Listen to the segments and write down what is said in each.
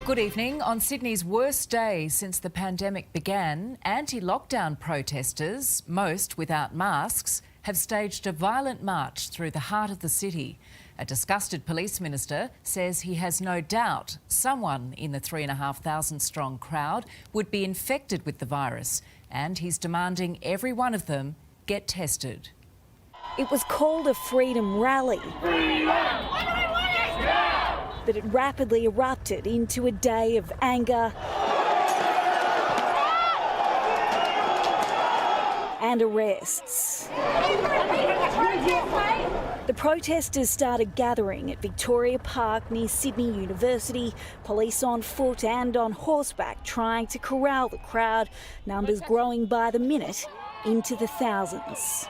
Good evening. On Sydney's worst day since the pandemic began, anti-lockdown protesters, most without masks, have staged a violent march through the heart of the city. A disgusted police minister says he has no doubt someone in the 3,500 strong crowd would be infected with the virus, and he's demanding every one of them get tested. It was called a freedom rally. But it rapidly erupted into a day of anger and arrests. The protesters started gathering at Victoria Park near Sydney University, police on foot and on horseback trying to corral the crowd, numbers growing by the minute into the thousands.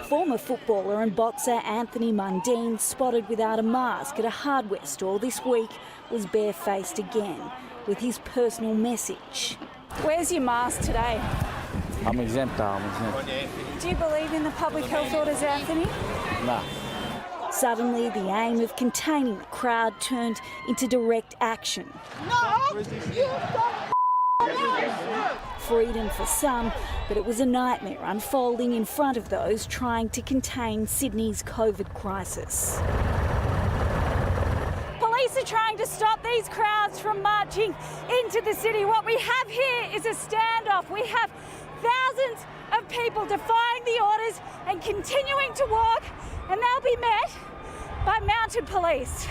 Former footballer and boxer Anthony Mundine, spotted without a mask at a hardware store this week, was barefaced again with his personal message. Where's your mask today? I'm exempt. Do you believe in the public health orders, Anthony? No. Suddenly, the aim of containing the crowd turned into direct action. No! Freedom for some, but it was a nightmare unfolding in front of those trying to contain Sydney's COVID crisis. Police are trying to stop these crowds from marching into the city. What we have here is a standoff. We have thousands of people defying the orders and continuing to walk, and they'll be met by mounted police.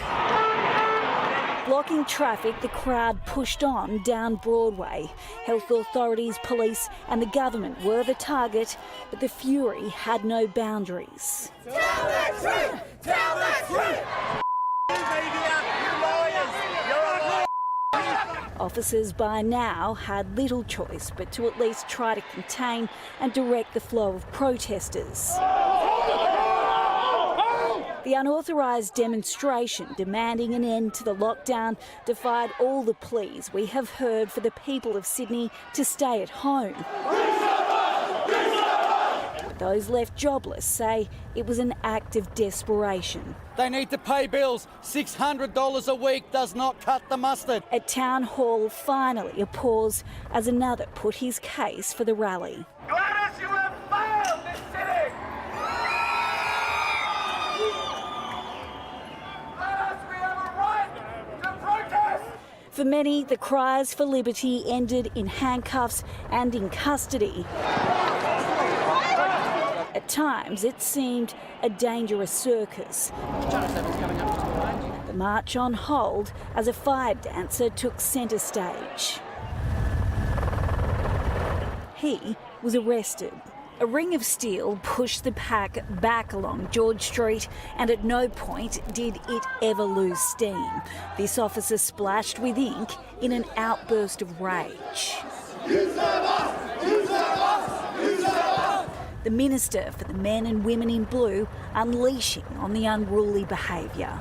Blocking traffic, the crowd pushed on down Broadway. Health authorities, police and the government were the target, but the fury had no boundaries. Tell the truth! Tell the truth! Officers by now had little choice but to at least try to contain and direct the flow of protesters. The unauthorised demonstration demanding an end to the lockdown defied all the pleas we have heard for the people of Sydney to stay at home. Those left jobless say it was an act of desperation. They need to pay bills. $600 a week does not cut the mustard. At Town Hall, finally a pause as another put his case for the rally. Gladys, you have failed this city! Gladys, we have a right to protest! For many, the cries for liberty ended in handcuffs and in custody. At times, it seemed a dangerous circus. The march on hold as a fire dancer took centre stage. He was arrested. A ring of steel pushed the pack back along George Street, and at no point did it ever lose steam. This officer splashed with ink in an outburst of rage. You serve us! You serve us! You serve us! The Minister for the Men and Women in Blue unleashing on the unruly behaviour.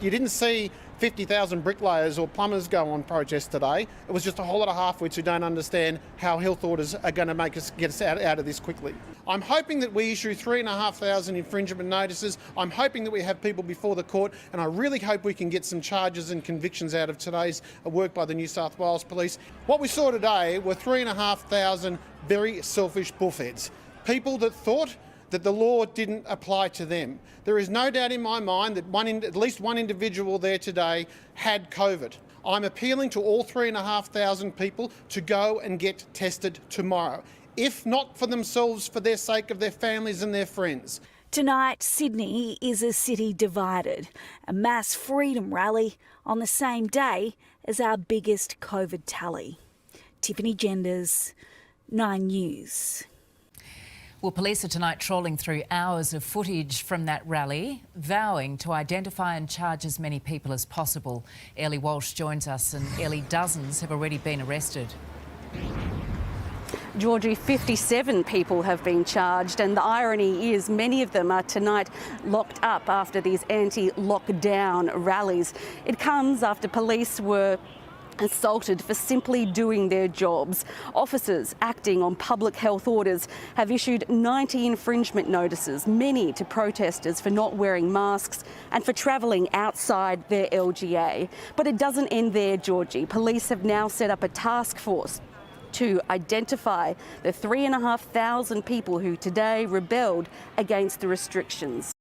You didn't see 50,000 bricklayers or plumbers go on protest today. It was just a whole lot of half-wits who don't understand how health orders are going to get us out of this quickly. I'm hoping that we issue 3,500 infringement notices. I'm hoping that we have people before the court, and I really hope we can get some charges and convictions out of today's work by the New South Wales Police. What we saw today were 3,500 very selfish bullheads. People that thought that the law didn't apply to them. There is no doubt in my mind that at least one individual there today had COVID. I'm appealing to all 3,500 people to go and get tested tomorrow, if not for themselves, for their sake of their families and their friends. Tonight, Sydney is a city divided. A mass freedom rally on the same day as our biggest COVID tally. Tiffany Genders, 9 News. Well, police are tonight trawling through hours of footage from that rally, vowing to identify and charge as many people as possible. Ellie Walsh joins us, and Ellie, dozens have already been arrested. Georgie, 57 people have been charged, and the irony is many of them are tonight locked up after these anti-lockdown rallies. It comes after police were assaulted for simply doing their jobs. Officers acting on public health orders have issued 90 infringement notices, many to protesters for not wearing masks and for travelling outside their LGA. But it doesn't end there, Georgie. Police have now set up a task force to identify the 3,500 people who today rebelled against the restrictions.